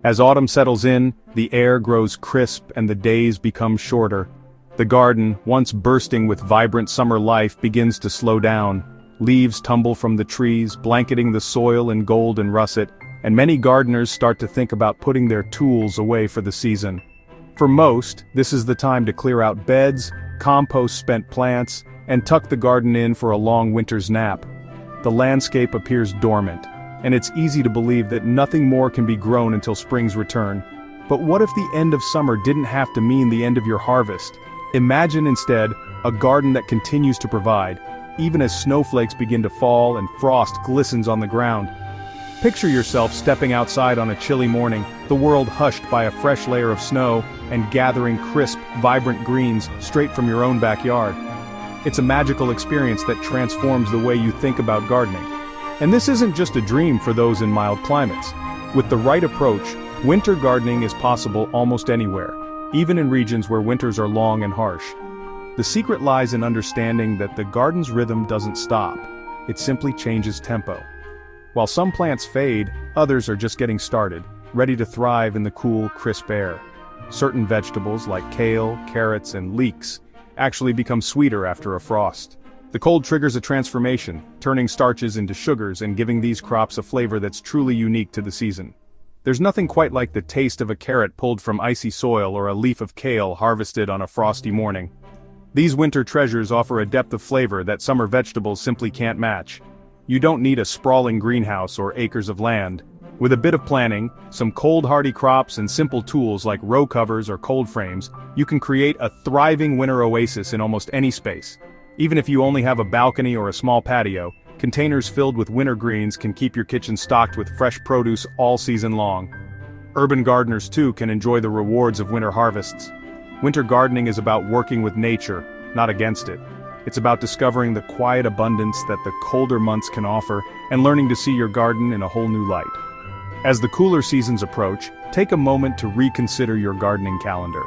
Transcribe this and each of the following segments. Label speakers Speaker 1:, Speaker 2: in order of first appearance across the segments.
Speaker 1: As autumn settles in, the air grows crisp and the days become shorter. The garden, once bursting with vibrant summer life, begins to slow down. Leaves tumble from the trees, blanketing the soil in gold and russet, and many gardeners start to think about putting their tools away for the season. For most, this is the time to clear out beds, compost spent plants, and tuck the garden in for a long winter's nap. The landscape appears dormant, and it's easy to believe that nothing more can be grown until spring's return. But what if the end of summer didn't have to mean the end of your harvest? Imagine instead a garden that continues to provide, even as snowflakes begin to fall and frost glistens on the ground. Picture yourself stepping outside on a chilly morning, the world hushed by a fresh layer of snow, and gathering crisp, vibrant greens straight from your own backyard. It's a magical experience that transforms the way you think about gardening. And this isn't just a dream for those in mild climates. With the right approach, winter gardening is possible almost anywhere, even in regions where winters are long and harsh. The secret lies in understanding that the garden's rhythm doesn't stop, it simply changes tempo. While some plants fade, others are just getting started, ready to thrive in the cool, crisp air. Certain vegetables like kale, carrots, and leeks actually become sweeter after a frost. The cold triggers a transformation, turning starches into sugars and giving these crops a flavor that's truly unique to the season. There's nothing quite like the taste of a carrot pulled from icy soil or a leaf of kale harvested on a frosty morning. These winter treasures offer a depth of flavor that summer vegetables simply can't match. You don't need a sprawling greenhouse or acres of land. With a bit of planning, some cold-hardy crops and simple tools like row covers or cold frames, you can create a thriving winter oasis in almost any space. Even if you only have a balcony or a small patio, containers filled with winter greens can keep your kitchen stocked with fresh produce all season long. Urban gardeners too can enjoy the rewards of winter harvests. Winter gardening is about working with nature, not against it. It's about discovering the quiet abundance that the colder months can offer and learning to see your garden in a whole new light. As the cooler seasons approach, take a moment to reconsider your gardening calendar.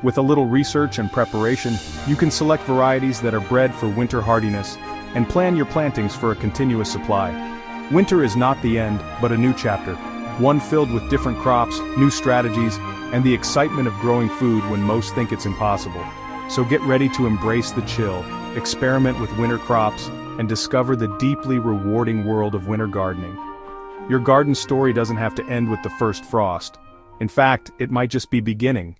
Speaker 1: With a little research and preparation, you can select varieties that are bred for winter hardiness and plan your plantings for a continuous supply. Winter is not the end, but a new chapter, one filled with different crops, new strategies, and the excitement of growing food when most think it's impossible. So get ready to embrace the chill, experiment with winter crops, and discover the deeply rewarding world of winter gardening. Your garden story doesn't have to end with the first frost. In fact, it might just be beginning.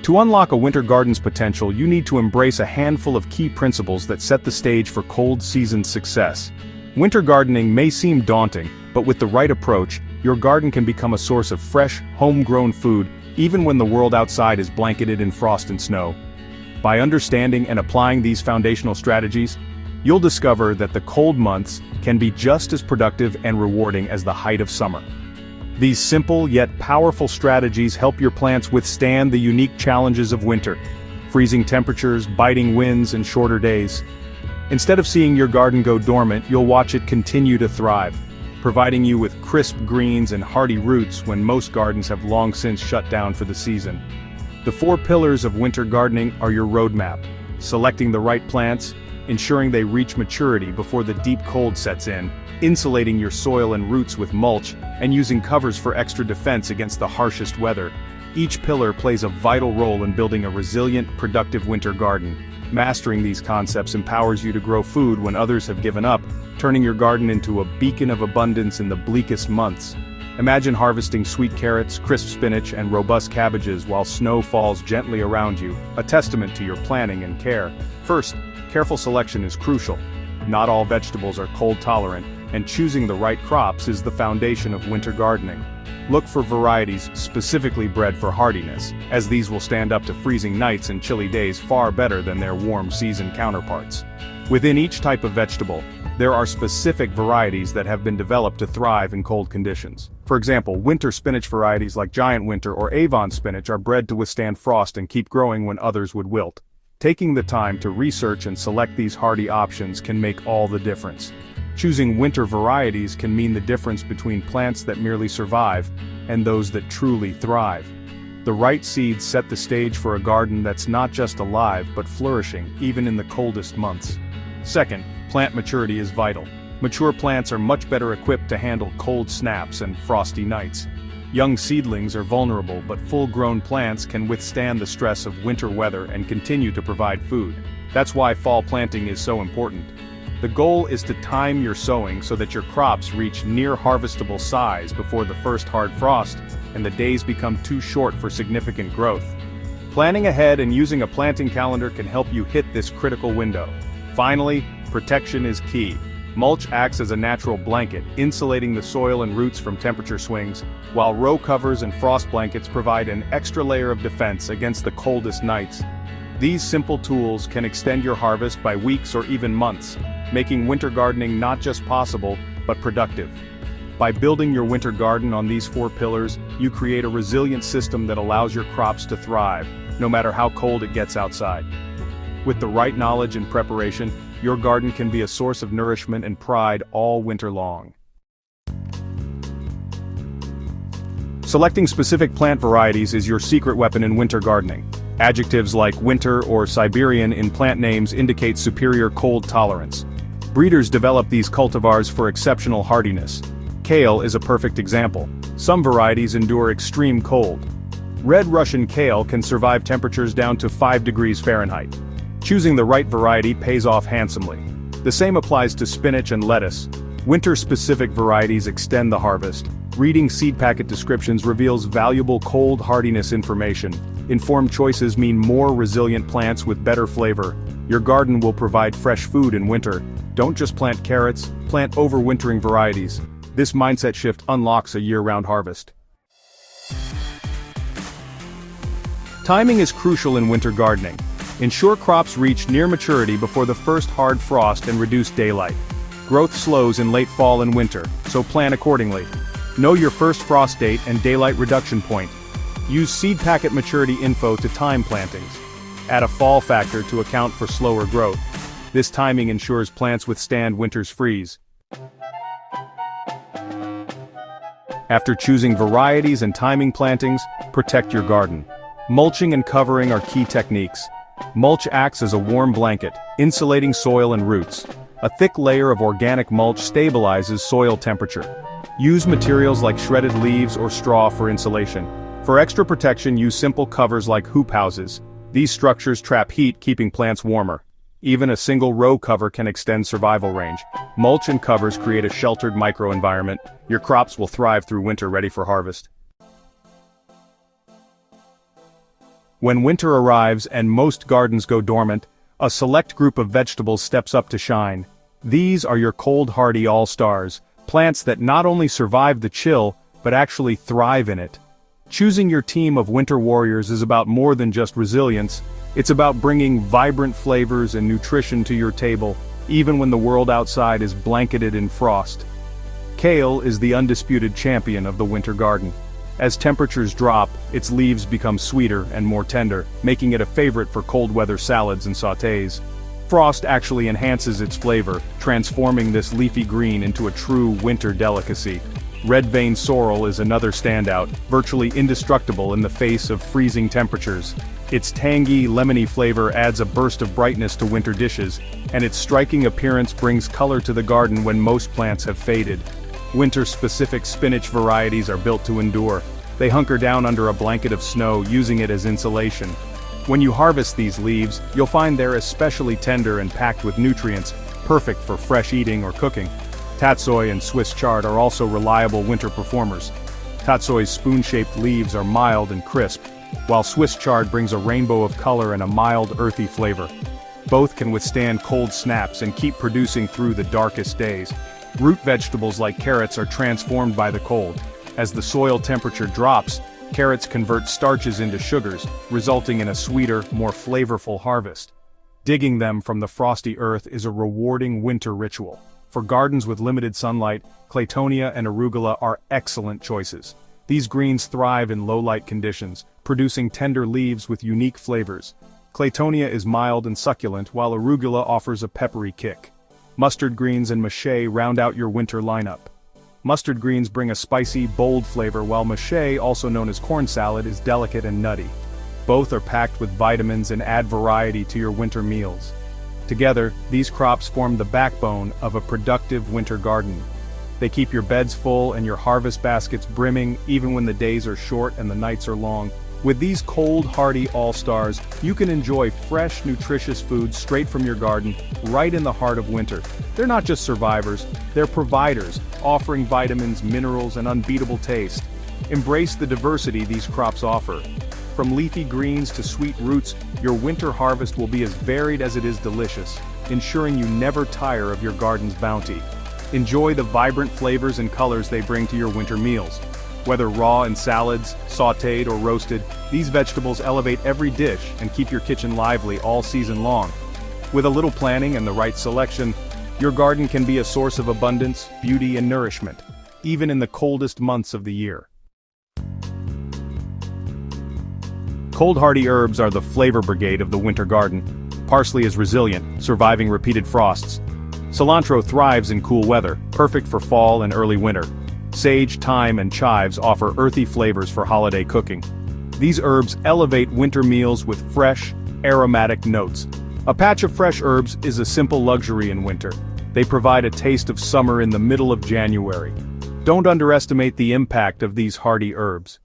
Speaker 1: To unlock a winter garden's potential, you need to embrace a handful of key principles that set the stage for cold season success. Winter gardening may seem daunting, but with the right approach, your garden can become a source of fresh, homegrown food, even when the world outside is blanketed in frost and snow. By understanding and applying these foundational strategies, you'll discover that the cold months can be just as productive and rewarding as the height of summer. These simple yet powerful strategies help your plants withstand the unique challenges of winter: freezing temperatures, biting winds, and shorter days. Instead of seeing your garden go dormant, you'll watch it continue to thrive, providing you with crisp greens and hardy roots when most gardens have long since shut down for the season. The 4 pillars of winter gardening are your roadmap: selecting the right plants, ensuring they reach maturity before the deep cold sets in, insulating your soil and roots with mulch, and using covers for extra defense against the harshest weather. Each pillar plays a vital role in building a resilient, productive winter garden. Mastering these concepts empowers you to grow food when others have given up, turning your garden into a beacon of abundance in the bleakest months. Imagine harvesting sweet carrots, crisp spinach, and robust cabbages while snow falls gently around you, a testament to your planning and care. First, careful selection is crucial. Not all vegetables are cold tolerant, and choosing the right crops is the foundation of winter gardening. Look for varieties specifically bred for hardiness, as these will stand up to freezing nights and chilly days far better than their warm season counterparts. Within each type of vegetable, there are specific varieties that have been developed to thrive in cold conditions. For example, winter spinach varieties like Giant Winter or Avon spinach are bred to withstand frost and keep growing when others would wilt. Taking the time to research and select these hardy options can make all the difference. Choosing winter varieties can mean the difference between plants that merely survive and those that truly thrive. The right seeds set the stage for a garden that's not just alive but flourishing, even in the coldest months. Second, plant maturity is vital. Mature plants are much better equipped to handle cold snaps and frosty nights. Young seedlings are vulnerable, but full-grown plants can withstand the stress of winter weather and continue to provide food. That's why fall planting is so important. The goal is to time your sowing so that your crops reach near harvestable size before the first hard frost, and the days become too short for significant growth. Planning ahead and using a planting calendar can help you hit this critical window. Finally, protection is key. Mulch acts as a natural blanket, insulating the soil and roots from temperature swings, while row covers and frost blankets provide an extra layer of defense against the coldest nights. These simple tools can extend your harvest by weeks or even months, making winter gardening not just possible, but productive. By building your winter garden on these 4 pillars, you create a resilient system that allows your crops to thrive, no matter how cold it gets outside. With the right knowledge and preparation, your garden can be a source of nourishment and pride all winter long. Selecting specific plant varieties is your secret weapon in winter gardening. Adjectives like winter or Siberian in plant names indicate superior cold tolerance. Breeders develop these cultivars for exceptional hardiness. Kale is a perfect example. Some varieties endure extreme cold. Red Russian kale can survive temperatures down to 5 degrees Fahrenheit. Choosing the right variety pays off handsomely. The same applies to spinach and lettuce. Winter-specific varieties extend the harvest. Reading seed packet descriptions reveals valuable cold hardiness information. Informed choices mean more resilient plants with better flavor. Your garden will provide fresh food in winter. Don't just plant carrots, plant overwintering varieties. This mindset shift unlocks a year-round harvest. Timing is crucial in winter gardening. Ensure crops reach near maturity before the first hard frost and reduce daylight. Growth slows in late fall and winter, so plan accordingly. Know your first frost date and daylight reduction point. Use seed packet maturity info to time plantings. Add a fall factor to account for slower growth. This timing ensures plants withstand winter's freeze. After choosing varieties and timing plantings, protect your garden. Mulching and covering are key techniques. Mulch acts as a warm blanket, insulating soil and roots. A thick layer of organic mulch stabilizes soil temperature. Use materials like shredded leaves or straw for insulation. For extra protection, use simple covers like hoop houses. These structures trap heat, keeping plants warmer. Even a single row cover can extend survival range. Mulch and covers create a sheltered microenvironment. Your crops will thrive through winter, ready for harvest. When winter arrives and most gardens go dormant, a select group of vegetables steps up to shine. These are your cold-hardy all-stars, plants that not only survive the chill, but actually thrive in it. Choosing your team of winter warriors is about more than just resilience. It's about bringing vibrant flavors and nutrition to your table, even when the world outside is blanketed in frost. Kale is the undisputed champion of the winter garden. As temperatures drop, its leaves become sweeter and more tender, making it a favorite for cold weather salads and sautés. Frost actually enhances its flavor, transforming this leafy green into a true winter delicacy. Red vein sorrel is another standout, virtually indestructible in the face of freezing temperatures. Its tangy, lemony flavor adds a burst of brightness to winter dishes, and its striking appearance brings color to the garden when most plants have faded. Winter-specific spinach varieties are built to endure. They hunker down under a blanket of snow, using it as insulation. When you harvest these leaves, you'll find they're especially tender and packed with nutrients, perfect for fresh eating or cooking. Tatsoi and Swiss chard are also reliable winter performers. Tatsoi's spoon-shaped leaves are mild and crisp, while Swiss chard brings a rainbow of color and a mild, earthy flavor. Both can withstand cold snaps and keep producing through the darkest days. Root vegetables like carrots are transformed by the cold. As the soil temperature drops, carrots convert starches into sugars, resulting in a sweeter, more flavorful harvest. Digging them from the frosty earth is a rewarding winter ritual. For gardens with limited sunlight, Claytonia and arugula are excellent choices. These greens thrive in low-light conditions, producing tender leaves with unique flavors. Claytonia is mild and succulent, while arugula offers a peppery kick. Mustard greens and mache round out your winter lineup. Mustard greens bring a spicy, bold flavor, while mache, also known as corn salad, is delicate and nutty. Both are packed with vitamins and add variety to your winter meals. Together, these crops form the backbone of a productive winter garden. They keep your beds full and your harvest baskets brimming even when the days are short and the nights are long. With these cold, hardy all-stars, you can enjoy fresh, nutritious food straight from your garden, right in the heart of winter. They're not just survivors, they're providers, offering vitamins, minerals, and unbeatable taste. Embrace the diversity these crops offer. From leafy greens to sweet roots, your winter harvest will be as varied as it is delicious, ensuring you never tire of your garden's bounty. Enjoy the vibrant flavors and colors they bring to your winter meals. Whether raw in salads, sautéed or roasted, these vegetables elevate every dish and keep your kitchen lively all season long. With a little planning and the right selection, your garden can be a source of abundance, beauty and nourishment, even in the coldest months of the year. Cold hardy herbs are the flavor brigade of the winter garden. Parsley is resilient, surviving repeated frosts. Cilantro thrives in cool weather, perfect for fall and early winter. Sage, thyme, and chives offer earthy flavors for holiday cooking. These herbs elevate winter meals with fresh, aromatic notes. A patch of fresh herbs is a simple luxury in winter. They provide a taste of summer in the middle of January. Don't underestimate the impact of these hardy herbs.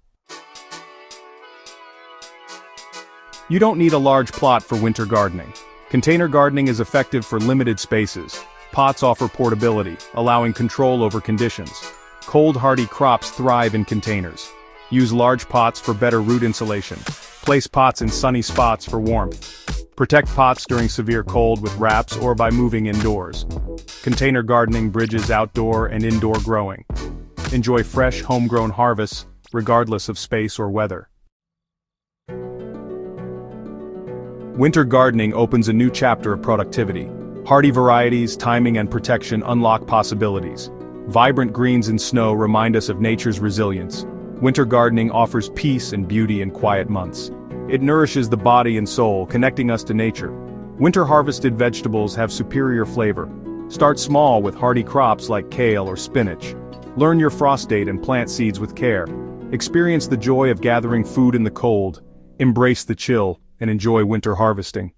Speaker 1: You don't need a large plot for winter gardening. Container gardening is effective for limited spaces. Pots offer portability, allowing control over conditions. Cold hardy crops thrive in containers. Use large pots for better root insulation. Place pots in sunny spots for warmth. Protect pots during severe cold with wraps or by moving indoors. Container gardening bridges outdoor and indoor growing. Enjoy fresh, homegrown harvests, regardless of space or weather. Winter gardening opens a new chapter of productivity. Hardy varieties, timing and protection unlock possibilities. Vibrant greens and snow remind us of nature's resilience. Winter gardening offers peace and beauty in quiet months. It nourishes the body and soul, connecting us to nature. Winter harvested vegetables have superior flavor. Start small with hardy crops like kale or spinach. Learn your frost date and plant seeds with care. Experience the joy of gathering food in the cold. Embrace the chill and enjoy winter harvesting.